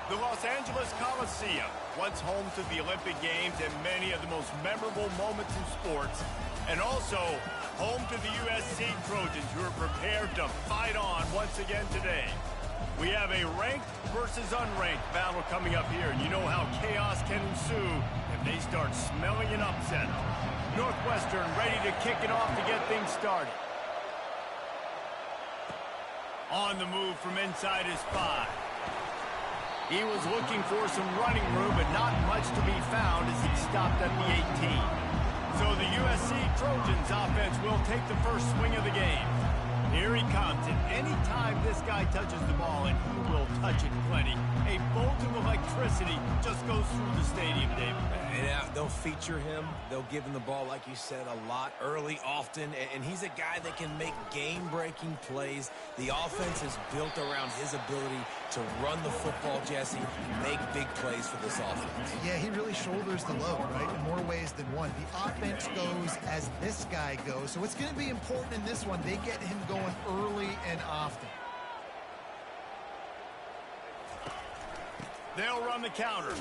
The Los Angeles Coliseum, once home to the Olympic Games and many of the most memorable moments in sports, and also home to the USC Trojans, who are prepared to fight on once again today. We have a ranked versus unranked battle coming up here, and you know how chaos can ensue if they start smelling an upset. Northwestern ready to kick it off to get things started. On the move from inside his 5. He was looking for some running room, but not much to be found as he stopped at the 18. So the USC Trojans offense will take the first swing of the game. Here he comes, and anytime this guy touches the ball, and he will touch it plenty, a bolt of electricity just goes through the stadium, David. Yeah, they'll feature him. They'll give him the ball, like you said, a lot, early, often, and he's a guy that can make game-breaking plays. The offense is built around his ability to run the football, Jesse, make big plays for this offense. Yeah, he really shoulders the load, right, in more ways than one. The offense goes as this guy goes, so it's going to be important in this one. They get him going early and often. They'll run the counter.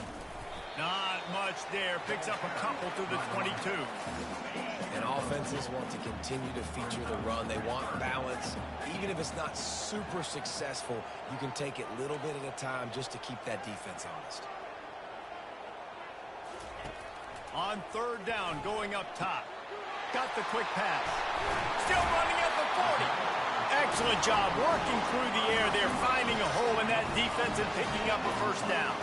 Not much there. Picks up a couple to the 22. And offenses want to continue to feature the run. They want balance. Even if it's not super successful, you can take it little bit at a time just to keep that defense honest. On third down, going up top. Got the quick pass. Still running at the 40. Excellent job working through the air there, finding a hole in that defense and picking up a first down.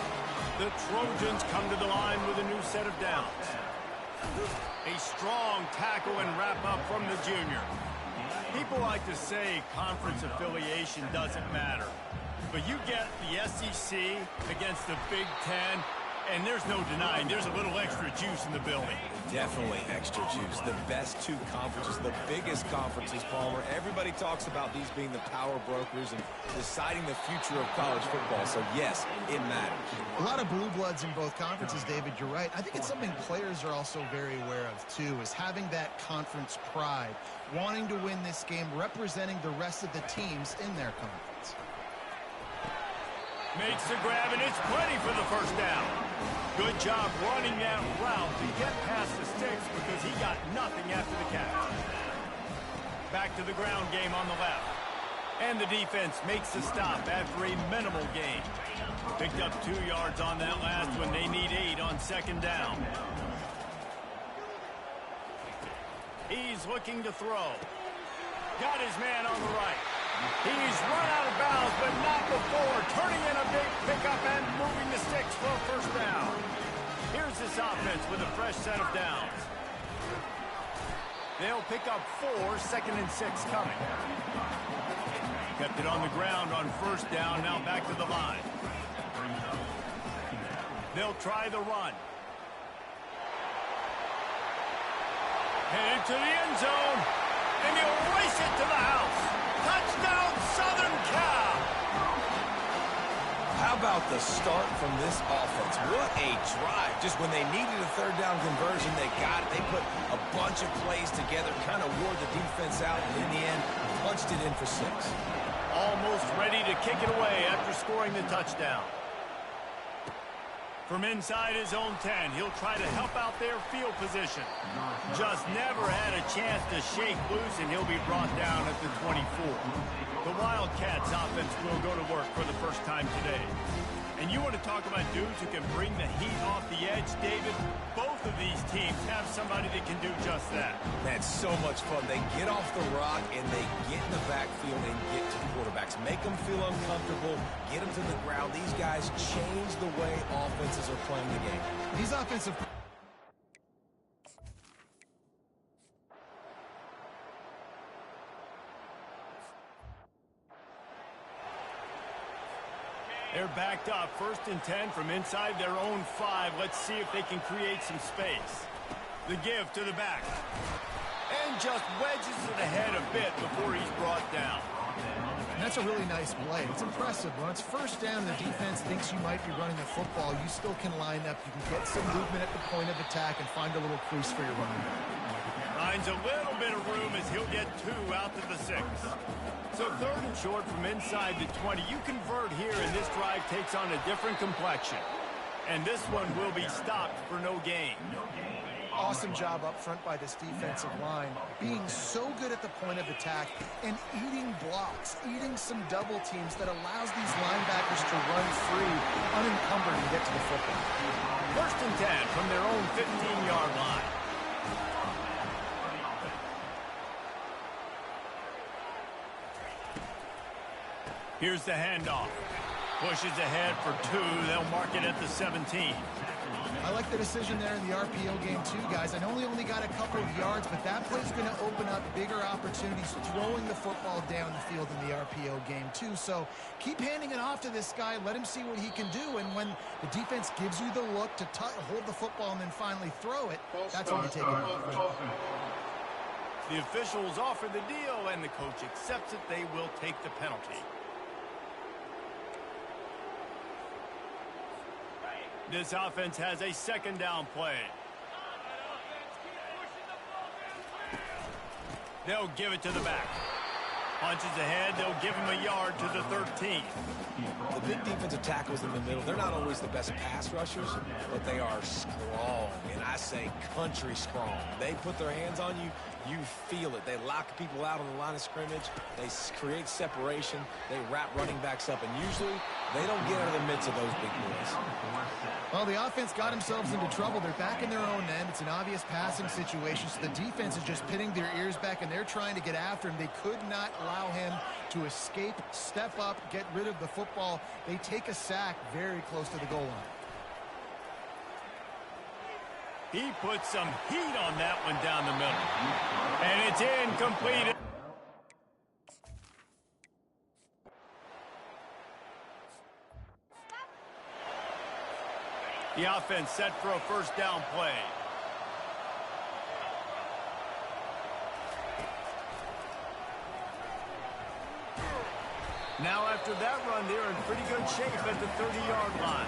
The Trojans come to the line with a new set of downs. A strong tackle and wrap up from the junior. People like to say conference affiliation doesn't matter. But you get the SEC against the Big Ten, and there's no denying there's a little extra juice in the building. Definitely extra juice. The best two conferences, the biggest conferences, Palmer. Everybody talks about these being the power brokers and deciding the future of college football. So, yes, it matters. A lot of blue bloods in both conferences, David. You're right. I think it's something players are also very aware of, too, is having that conference pride, wanting to win this game, representing the rest of the teams in their conference. Makes the grab, and it's plenty for the first down. Good job running that route to get past the sticks because he got nothing after the catch. Back to the ground game on the left. And the defense makes the stop after a minimal gain. Picked up 2 yards on that last one. They need 8 on second down. He's looking to throw. Got his man on the right. He's run out of bounds, but not before. Turning in a big pickup and moving the sticks for a first down. Here's this offense with a fresh set of downs. They'll pick up 4, second and 6 coming. Kept it on the ground on first down, now back to the line. They'll try the run. Headed to the end zone, and he'll race it to the house. Touchdown, Southern Cal! How about the start from this offense? What a drive. Just when they needed a third down conversion, they got it. They put a bunch of plays together, kind of wore the defense out, and in the end, punched it in for 6. Almost ready to kick it away after scoring the touchdown. From inside his own 10, he'll try to help out their field position. Just never had a chance to shake loose, and he'll be brought down at the 24. The Wildcats offense will go to work for the first time today. And you want to talk about dudes who can bring the heat off the edge, David? Both of these teams have somebody that can do just that. That's so much fun. They get off the rock, and they get in the backfield and get to quarterbacks. Make them feel uncomfortable, get them to the ground. These guys change the way offenses are playing the game. These offensive... They're backed up, 1st and 10 from inside their own 5. Let's see if they can create some space. The give to the back. And just wedges it ahead a bit before he's brought down. And that's a really nice play. It's impressive. When it's first down, the defense thinks you might be running the football. You still can line up. You can get some movement at the point of attack and find a little crease for your running back. Finds a little bit of room as he'll get 2 out to the 6. So 3rd and short from inside the 20. You convert here, and this drive takes on a different complexion. And this one will be stopped for no gain. Awesome job up front by this defensive line, being so good at the point of attack and eating blocks, eating some double teams that allows these linebackers to run free, unencumbered, and get to the football. 1st and 10 from their own 15-yard line. Here's the handoff. Pushes ahead for 2. They'll mark it at the 17. I like the decision there in the RPO game too, guys. I know he only got a couple of yards, but that play's going to open up bigger opportunities throwing the football down the field in the RPO game too. So keep handing it off to this guy. Let him see what he can do. And when the defense gives you the look to hold the football and then finally throw it, that's when you take it off. The officials offer the deal, and the coach accepts it. They will take the penalty. This offense has a 2nd down play. They'll give it to the back. Punches ahead. They'll give him a yard to the 13. The big defensive tackles in the middle, they're not always the best pass rushers, but they are strong, and I say country strong. They put their hands on you, you feel it. They lock people out on the line of scrimmage. They create separation. They wrap running backs up, and usually they don't get out of the midst of those big boys. Well, the offense got themselves into trouble. They're back in their own end. It's an obvious passing situation, so the defense is just pinning their ears back, and they're trying to get after him. They could not allow him to escape, step up, get rid of the football. They take a sack very close to the goal line. He put some heat on that one down the middle. And it's incomplete. The offense set for a 1st down play. Now after that run, they're in pretty good shape at the 30-yard line.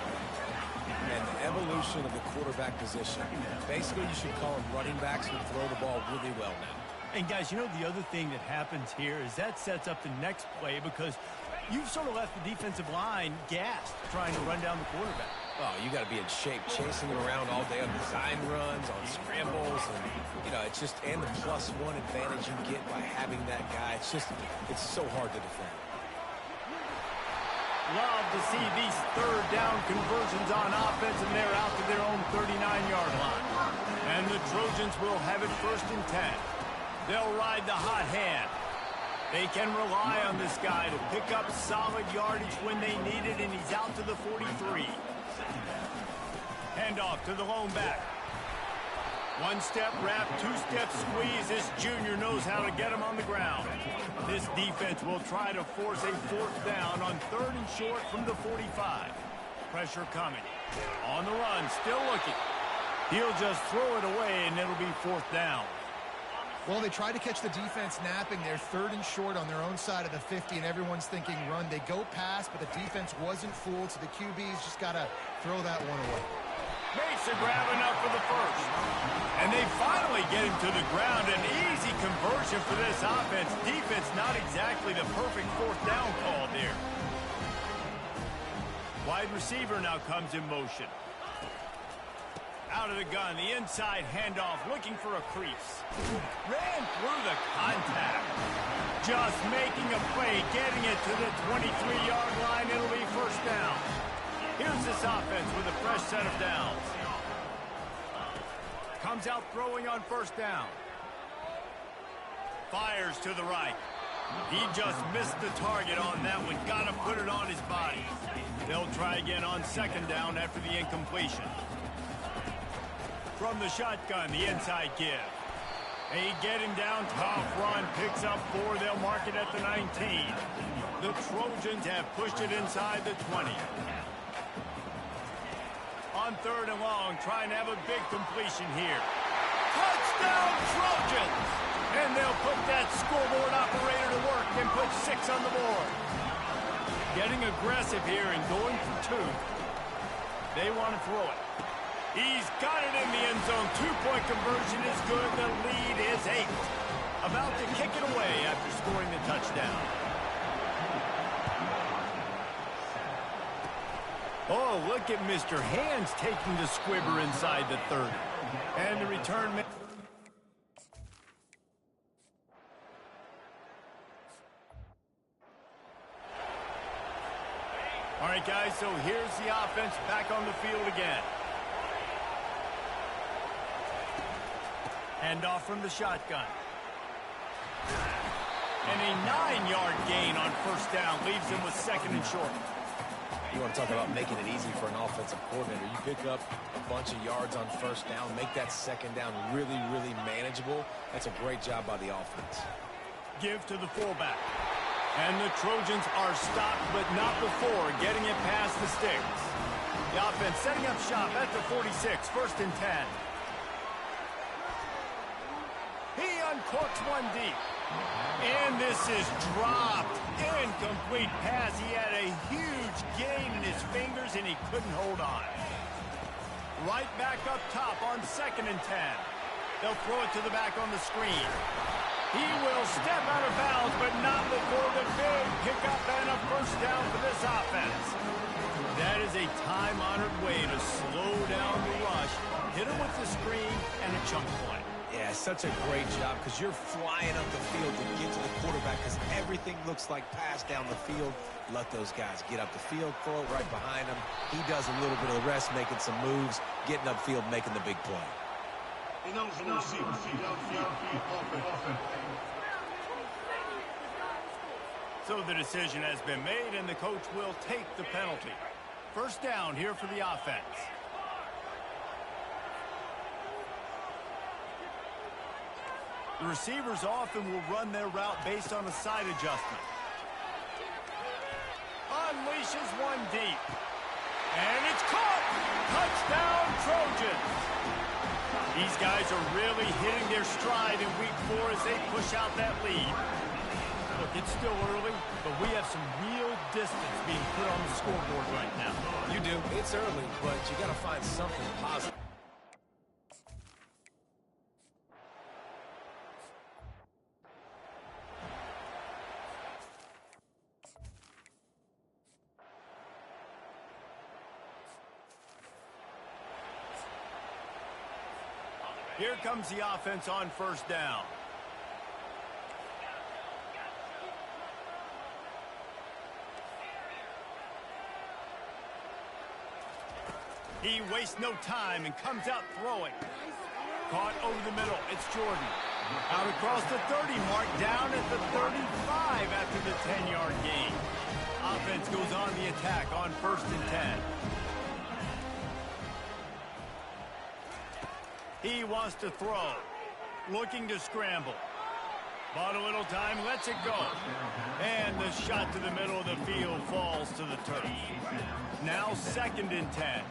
And the evolution of the quarterback position. Basically, you should call them running backs who throw the ball really well now. And guys, you know the other thing that happens here is that sets up the next play because you've sort of left the defensive line gassed trying to run down the quarterback. Oh, you got to be in shape, chasing him around all day on design runs, on scrambles, and it's just and the +1 advantage you get by having that guy. It's so hard to defend. Love to see these 3rd down conversions on offense, and they're out to their own 39-yard line. And the Trojans will have it 1st and 10. They'll ride the hot hand. They can rely on this guy to pick up solid yardage when they need it, and he's out to the 43. Handoff to the lone back. 1-step wrap, 2-step squeeze. This junior knows how to get him on the ground. This defense will try to force a 4th down on 3rd and short from the 45. Pressure coming. On the run, still looking. He'll just throw it away, and it'll be 4th down. Well, they try to catch the defense napping. They're 3rd and short on their own side of the 50, and everyone's thinking run. They go past, but the defense wasn't fooled, so the QB's just got to throw that one away. Makes a grab enough for the 1st. And they finally get him to the ground. An easy conversion for this offense. Defense not exactly the perfect 4th down call there. Wide receiver now comes in motion. Out of the gun, the inside handoff, looking for a crease. Ran through the contact. Just making a play, getting it to the 23-yard line. It'll be 1st down. Here's this offense with a fresh set of downs. Comes out throwing on 1st down. Fires to the right. He just missed the target on that one. Got to put it on his body. They'll try again on 2nd down after the incompletion. From the shotgun, the inside give. They get him down, tough run, picks up 4. They'll mark it at the 19. The Trojans have pushed it inside the 20. On 3rd and long, trying to have a big completion here. Touchdown, Trojans! And they'll put that scoreboard operator to work and put 6 on the board. Getting aggressive here and going for 2. They want to throw it. He's got it in the end zone. 2-point conversion is good. The lead is 8. About to kick it away after scoring the touchdown. Oh, look at Mr. Hands taking the squibber inside the 30. And the return... All right, guys, so here's the offense back on the field again. Handoff from the shotgun. And a 9-yard gain on first down leaves him with second and short. You want to talk about making it easy for an offensive coordinator. You pick up a bunch of yards on first down, make that second down really, really manageable. That's a great job by the offense. Give to the fullback. And the Trojans are stopped, but not before getting it past the sticks. The offense setting up shop at the 46, first and 10. He uncorks one deep. And this is dropped. Incomplete pass. He had a huge gain in his fingers, and he couldn't hold on. Right back up top on second and 10. They'll throw it to the back on the screen. He will step out of bounds, but not before the big pickup and a first down for this offense. That is a time-honored way to slow down the rush, hit him with the screen, and a chunk play. Yeah, such a great job because you're flying up the field to get to the quarterback because everything looks like pass down the field. Let those guys get up the field, throw it right behind him. He does a little bit of the rest, making some moves, getting upfield, making the big play. So the decision has been made, and the coach will take the penalty. First down here for the offense. The receivers often will run their route based on a side adjustment. Unleashes one deep. And it's caught! Touchdown, Trojans! These guys are really hitting their stride in week 4 as they push out that lead. Look, it's still early, but we have some real distance being put on the scoreboard right now. You do. It's early, but you got to find something positive. Here comes the offense on first down. He wastes no time and comes out throwing. Caught over the middle. It's Jordan. Out across the 30 mark, down at the 35 after the 10-yard gain. Offense goes on the attack on first and 10. He wants to throw. Looking to scramble. Bought a little time, lets it go. And the shot to the middle of the field falls to the turf. Now second and 10.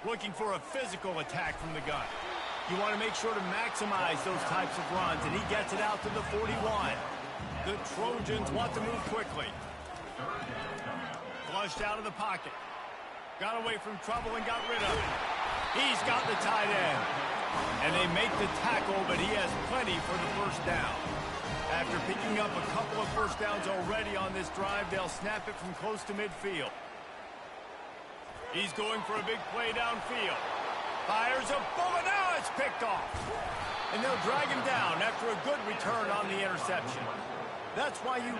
Looking for a physical attack from the gun. You want to make sure to maximize those types of runs, and he gets it out to the 41. The Trojans want to move quickly. Flushed out of the pocket. Got away from trouble and got rid of it. He's got the tight end. And they make the tackle, but he has plenty for the first down. After picking up a couple of first downs already on this drive, they'll snap it from close to midfield. He's going for a big play downfield. Fires a bullet. Now it's picked off. And they'll drag him down after a good return on the interception. That's why you...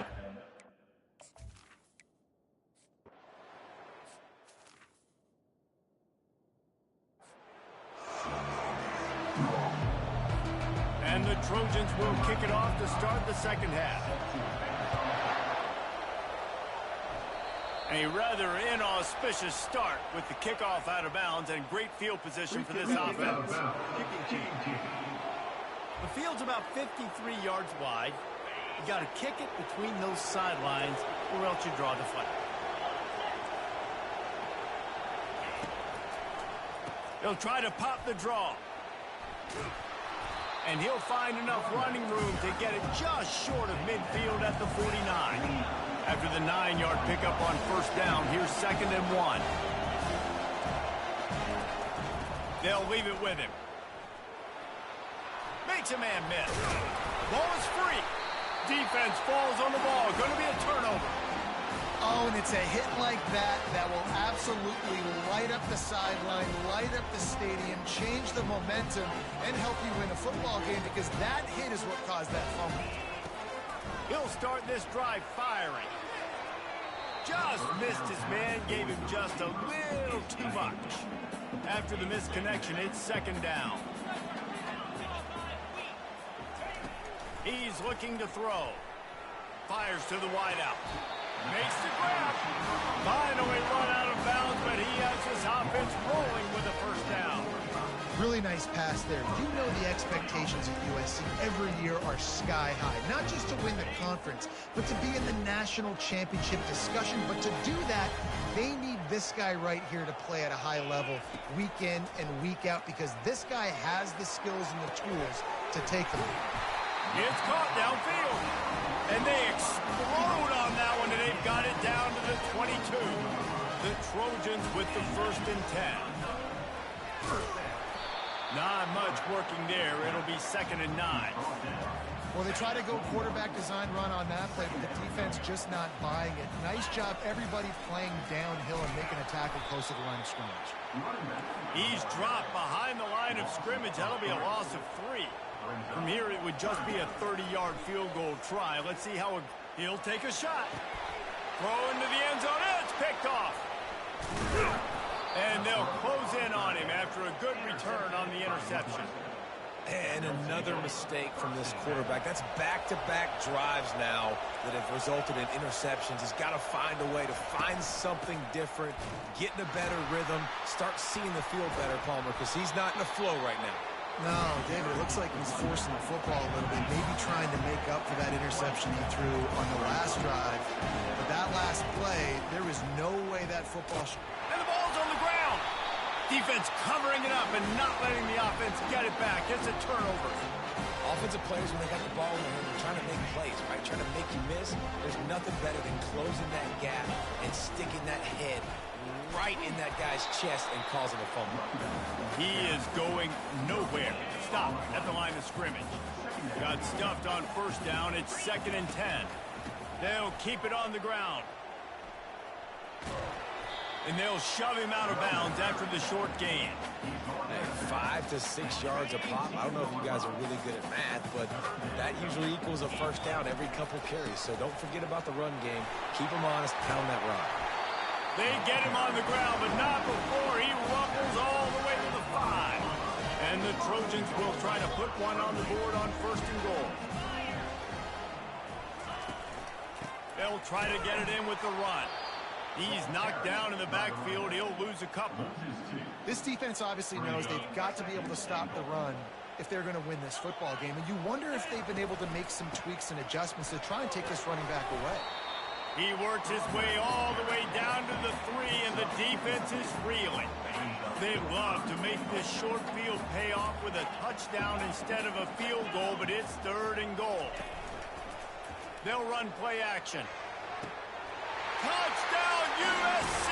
And the Trojans will kick it off to start the second half. A rather inauspicious start with the kickoff out of bounds and great field position for this offense. The field's about 53 yards wide. You got to kick it between those sidelines or else you draw the flag. They'll try to pop the draw. And he'll find enough running room to get it just short of midfield at the 49. After the 9-yard pickup on first down, here's 2nd and 1. They'll leave it with him. Makes a man miss. Ball is free. Defense falls on the ball. Going to be a turnover. Oh, and it's a hit like that that will absolutely light up the sideline, light up the stadium, change the momentum, and help you win a football game, because that hit is what caused that fumble. He'll start this drive firing. Just missed his man, gave him just a little too much. After the missed connection, it's 2nd down. He's looking to throw. Fires to the wideout. Makes the grab. Finally run out of bounds, but he has his offense rolling with a first down. Really nice pass there. You know the expectations of USC every year are sky high. Not just to win the conference, but to be in the national championship discussion. But to do that, they need this guy right here to play at a high level week in and week out, because this guy has the skills and the tools to take them. It's caught downfield. And they explode on that one, and they've got it down to the 22. The Trojans with the 1st and 10. Not much working there. It'll be 2nd and 9. Well, they try to go quarterback design run on that play, but the defense just not buying it. Nice job, everybody playing downhill and making a tackle close to the line of scrimmage. He's dropped behind the line of scrimmage. That'll be a loss of 3. From here, it would just be a 30-yard field goal try. Let's see how he'll take a shot. Throw into the end zone. It's picked off. And they'll close in on him after a good return on the interception. And another mistake from this quarterback. That's back-to-back drives now that have resulted in interceptions. He's got to find a way to find something different, get in a better rhythm, start seeing the field better, Palmer, because he's not in the flow right now. No, David, it looks like he's forcing the football a little bit, maybe trying to make up for that interception he threw on the last drive. But that last play, there was no way that football... And the ball's on the ground. Defense covering it up and not letting the offense get it back. It's a turnover. Offensive players, when they got the ball in their hand, they're trying to make plays, right? Trying to make you miss. There's nothing better than closing that gap and sticking that head right in that guy's chest and causing a fumble. He is going nowhere. Stop at the line of scrimmage. Got stuffed on first down. It's 2nd and 10. They'll keep it on the ground. And they'll shove him out of bounds after the short gain. Hey, 5 to 6 yards a pop. I don't know if you guys are really good at math, but that usually equals a first down every couple carries. So don't forget about the run game. Keep them honest. Pound that rock. They get him on the ground, but not before he rumbles all the way to the 5. And the Trojans will try to put one on the board on 1st and goal. They'll try to get it in with the run. He's knocked down in the backfield. He'll lose a couple. This defense obviously knows they've got to be able to stop the run if they're going to win this football game. And you wonder if they've been able to make some tweaks and adjustments to try and take this running back away. He works his way all the way down to the 3, and the defense is reeling. They love to make this short field pay off with a touchdown instead of a field goal, but it's 3rd and goal. They'll run play action. Touchdown USC!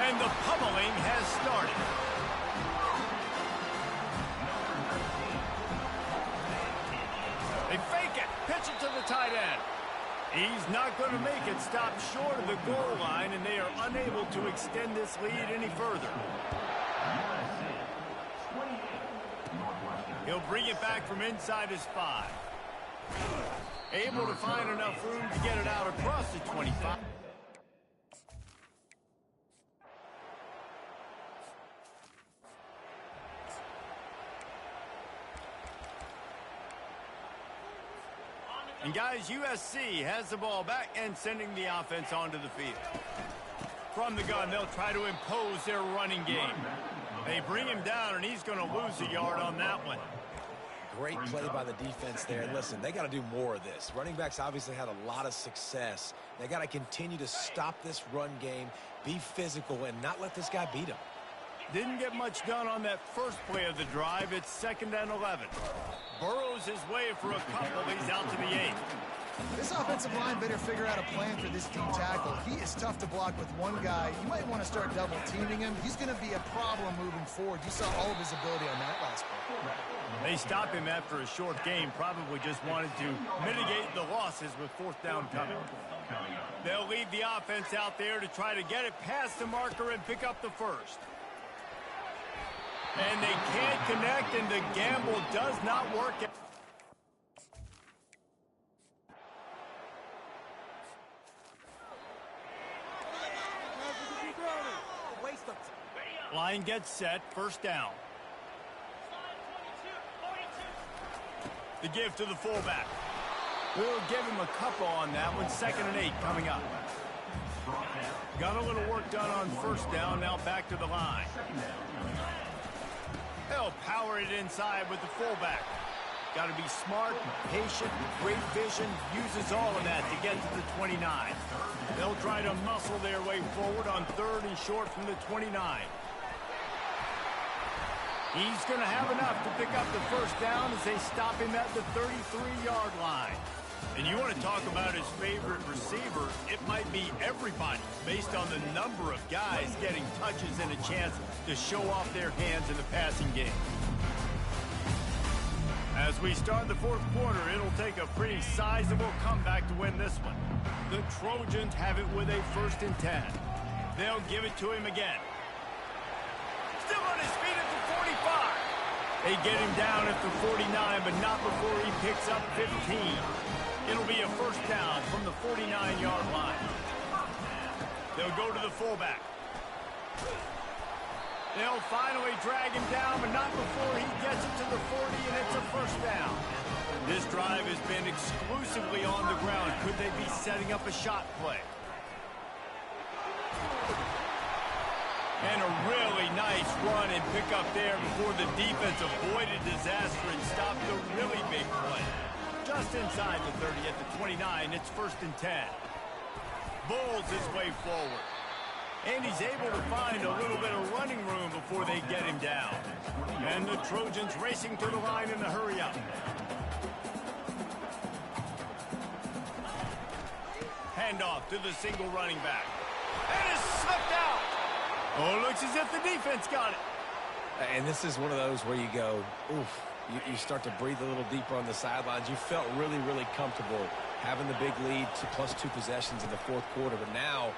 And the pummeling has started. They fake it, pitch it to the tight end. He's not going to make it. Stop short of the goal line, and they are unable to extend this lead any further. He'll bring it back from inside his 5. Able to find enough room to get it out across the 25. And guys, USC has the ball back and sending the offense onto the field. From the gun, they'll try to impose their running game. They bring him down, and he's going to lose a yard on that one. Great play by the defense there. And listen, they got to do more of this. Running backs obviously had a lot of success. They got to continue to stop this run game, be physical, and not let this guy beat him. Didn't get much done on that first play of the drive. It's 2nd and 11. Burrows his way for a couple. He's out to the 8. This offensive line better figure out a plan for this D tackle. He is tough to block with one guy. You might want to start double teaming him. He's going to be a problem moving forward. You saw all of his ability on that last play. They stop him after a short game. Probably just wanted to mitigate the losses with 4th down coming. They'll leave the offense out there to try to get it past the marker and pick up the first. And they can't connect, and the gamble does not work. Line gets set, 1st down. The give to the fullback. We'll give him a couple on that one. 2nd and 8 coming up. Got a little work done on 1st down. Now back to the line. They'll power it inside with the fullback. Got to be smart, patient, great vision. Uses all of that to get to the 29. They'll try to muscle their way forward on 3rd and short from the 29. He's going to have enough to pick up the 1st down as they stop him at the 33-yard line. And you want to talk about his favorite receiver, it might be everybody based on the number of guys getting touches and a chance to show off their hands in the passing game. As we start the 4th quarter, it'll take a pretty sizable comeback to win this one. The Trojans have it with a 1st and 10. They'll give it to him again. Still on his feet at the 45. They get him down at the 49, but not before he picks up 15. It'll be a 1st down from the 49-yard line. They'll go to the fullback. They'll finally drag him down, but not before he gets it to the 40, and it's a 1st down. This drive has been exclusively on the ground. Could they be setting up a shot play? And a really nice run and pick up there before the defense avoided disaster and stopped the really big play. Just inside the 30 at the 29, it's 1st and 10. Bulls his way forward. And he's able to find a little bit of running room before they get him down. And the Trojans racing to the line in the hurry-up. Handoff to the single running back. And it's slipped out. Oh, looks as if the defense got it. And this is one of those where you go, oof. You start to breathe a little deeper on the sidelines. You felt really, really comfortable having the big lead to +2 possessions in the 4th quarter. But now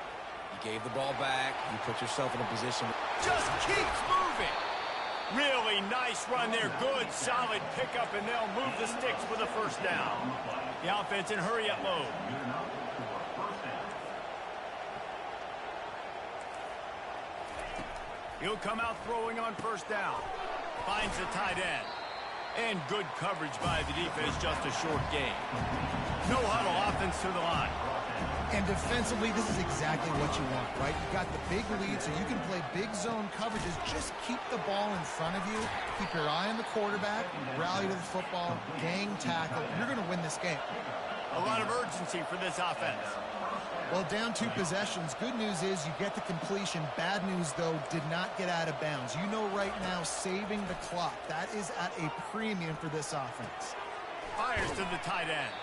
you gave the ball back. You put yourself in a position. Just keeps moving. Really nice run there. Good, solid pickup, and they'll move the sticks for the 1st down. The offense in hurry-up mode. He'll come out throwing on 1st down. Finds the tight end. And good coverage by the defense, just a short gain. No huddle offense to the line. And defensively, this is exactly what you want, right? You got the big lead, so you can play big zone coverages. Just keep the ball in front of you. Keep your eye on the quarterback. Rally to the football. Gang tackle. You're going to win this game. A lot of urgency for this offense. Well, down 2 possessions. Good news is you get the completion. Bad news, though, did not get out of bounds. You know right now, saving the clock. That is at a premium for this offense. Fires to the tight end.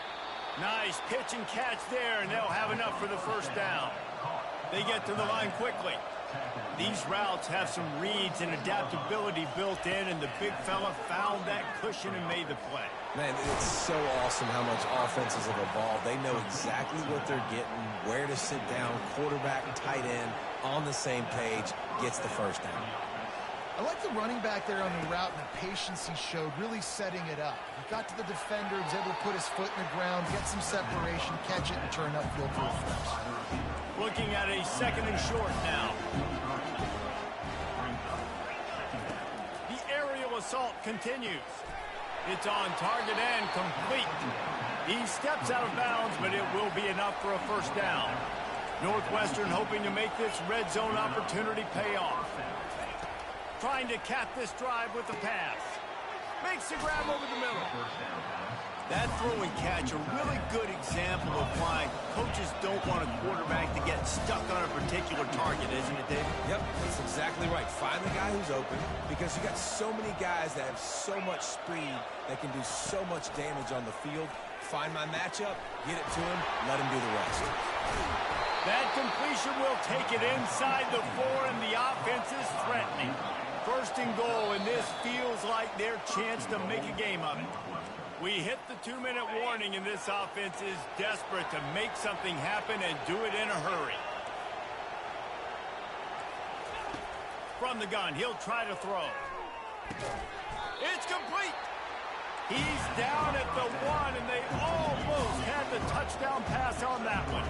Nice pitch and catch there, and they'll have enough for the 1st down. They get to the line quickly. These routes have some reads and adaptability built in, and the big fella found that cushion and made the play. Man, it's so awesome how much offenses have evolved. They know exactly what they're getting, where to sit down, quarterback and tight end on the same page, gets the 1st down. I like the running back there on the route and the patience he showed, really setting it up. He got to the defender, was able to put his foot in the ground, get some separation, catch it, and turn upfield for a first. Looking at a 2nd and short now. The aerial assault continues. It's on target and complete. He steps out of bounds, but it will be enough for a 1st down. Northwestern hoping to make this red zone opportunity pay off. Trying to cap this drive with the pass. Makes the grab over the middle. That throw and catch, a really good example of why coaches don't want a quarterback to get stuck on a particular target, isn't it, David? Yep, that's exactly right. Find the guy who's open, because you got so many guys that have so much speed that can do so much damage on the field. Find my matchup, get it to him, let him do the rest. That completion will take it inside the 4, and the offense is threatening. First and goal, and this feels like their chance to make a game of it. We hit the 2-minute warning, and this offense is desperate to make something happen and do it in a hurry. From the gun, he'll try to throw. It's complete. He's down at the 1, and they almost had the touchdown pass on that one.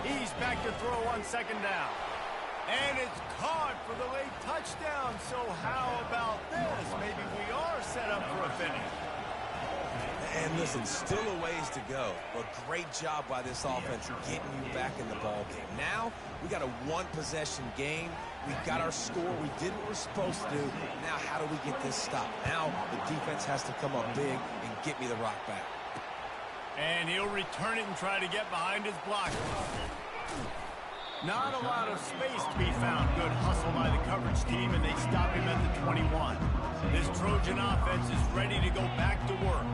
He's back to throw on second down. And it's caught for the late touchdown. So how about this? Maybe we are set up for a finish. And listen, still a ways to go, but great job by this offense getting you back in the ball game. Now, we got a one-possession game. We got our score. We did what we're supposed to do. Now, how do we get this stopped? Now, the defense has to come up big and get me the rock back. And he'll return it and try to get behind his blocker. Not a lot of space to be found. Good hustle by the coverage team, and they stop him at the 21. This Trojan offense is ready to go back to work.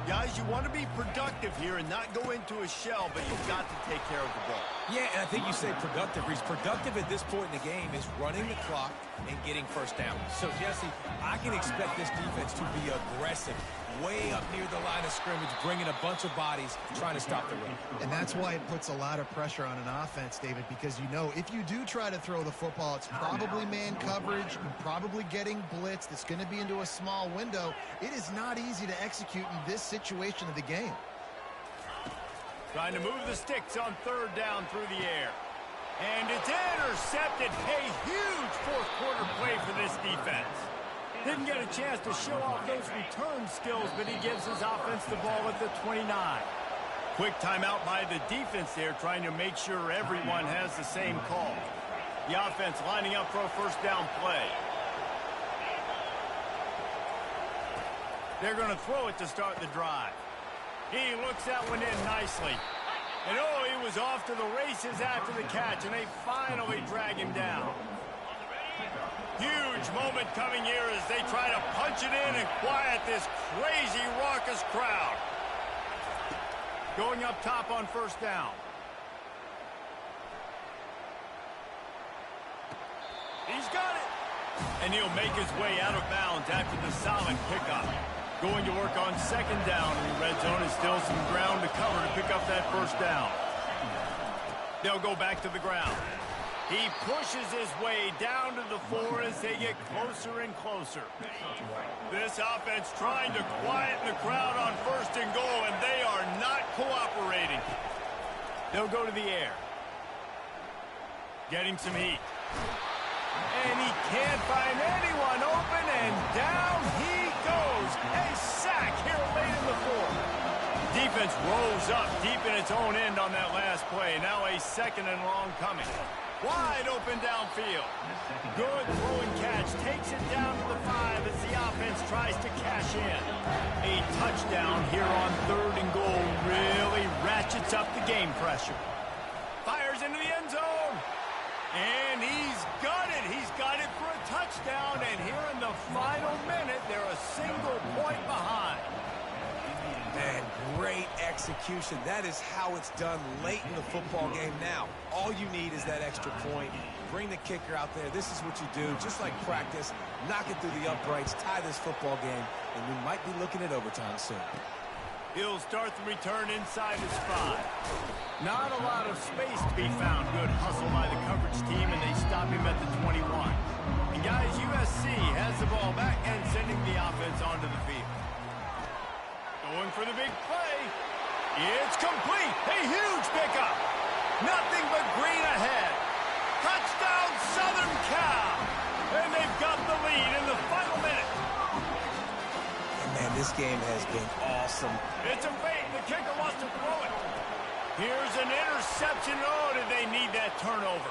Guys, you want to be productive here and not go into a shell, but you've got to take care of the ball. Yeah, and I think you say productive. He's productive at this point in the game is running the clock and getting first down. So, Jesse, I can expect this defense to be aggressive, way up near the line of scrimmage, bringing a bunch of bodies, trying to stop the run. And that's why it puts a lot of pressure on an offense, David, because you know if you do try to throw the football, it's probably man coverage, you're probably getting blitzed, it's going to be into a small window. It is not easy to execute in this situation of the game. Trying to move the sticks on third down through the air. And it's intercepted. A huge fourth-quarter play for this defense. Didn't get a chance to show off those return skills, but he gives his offense the ball at the 29. Quick timeout by the defense there, trying to make sure everyone has the same call. The offense lining up for a first down play. They're going to throw it to start the drive. He looks that one in nicely. And oh, he was off to the races after the catch, and they finally drag him down. Huge moment coming here as they try to punch it in and quiet this crazy, raucous crowd. Going up top on first down. He's got it. And he'll make his way out of bounds after the solid pickup. Going to work on second down in the red zone. Is still some ground to cover to pick up that first down. They'll go back to the ground. He pushes his way down to the 4 as they get closer and closer. This offense trying to quieten the crowd on first and goal, and they are not cooperating. They'll go to the air. Getting some heat. And he can't find anyone open, and down he goes. A sack here late in the 4th. Defense rolls up deep in its own end on that last play. Now a second and long coming. Wide open downfield. Good throwing catch. Takes it down to the 5 as the offense tries to cash in. A touchdown here on third and goal really ratchets up the game pressure. Fires into the end zone. And he's got it. He's got it for a touchdown. And here in the final minute, they're a single point behind. Man, great execution. That is how it's done late in the football game now. All you need is that extra point. Bring the kicker out there. This is what you do. Just like practice, knock it through the uprights, tie this football game, and we might be looking at overtime soon. He'll start the return inside his 5. Not a lot of space to be found. Good hustle by the coverage team, and they stop him at the 21. And guys, USC has the ball back and sending the offense onto the field. Going for the big play. It's complete. A huge pickup. Nothing but green ahead. Touchdown, Southern Cal. And they've got the lead in the final minute. Man, this game has been awesome. It's a fake. The kicker wants to throw it. Here's an interception. Oh, did they need that turnover?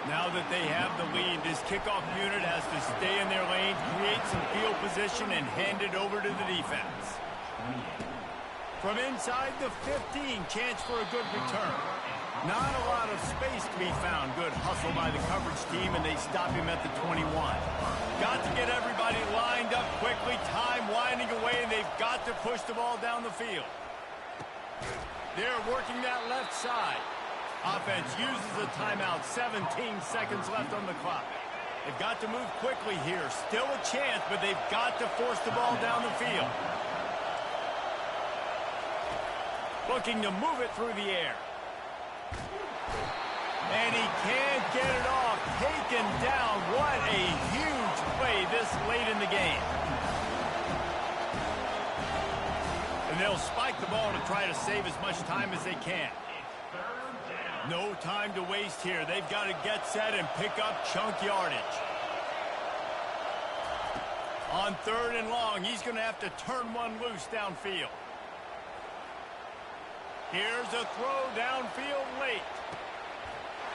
Now Now that they have the lead, this kickoff unit has to stay in their lane, create some field position, and hand it over to the defense. From inside the 15, chance for a good return. Not a lot of space to be found. Good hustle by the coverage team, and they stop him at the 21. Got to get everybody lined up quickly. Time winding away, and they've got to push the ball down the field. They're working that left side. Offense uses a timeout. 17 seconds left on the clock. They've got to move quickly here. Still a chance, but they've got to force the ball down the field. Looking to move it through the air. And he can't get it off. Taken down. What a huge play this late in the game. And they'll spike the ball to try to save as much time as they can. No time to waste here. They've got to get set and pick up chunk yardage. On 3rd and long, he's going to have to turn one loose downfield. Here's a throw downfield late.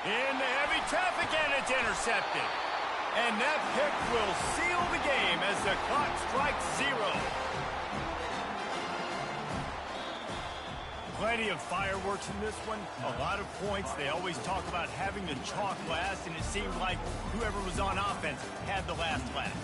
Into heavy traffic, and it's intercepted. And that pick will seal the game as the clock strikes 0. Plenty of fireworks in this one. A lot of points. They always talk about having the chalk last, and it seemed like whoever was on offense had the last laugh.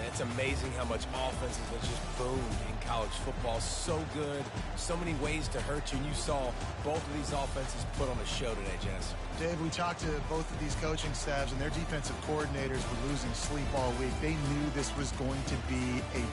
It's amazing how much offenses have just boomed in college football. So good. So many ways to hurt you. And you saw both of these offenses put on a show today, Jess. Dave, we talked to both of these coaching staffs, and their defensive coordinators were losing sleep all week. They knew this was going to be a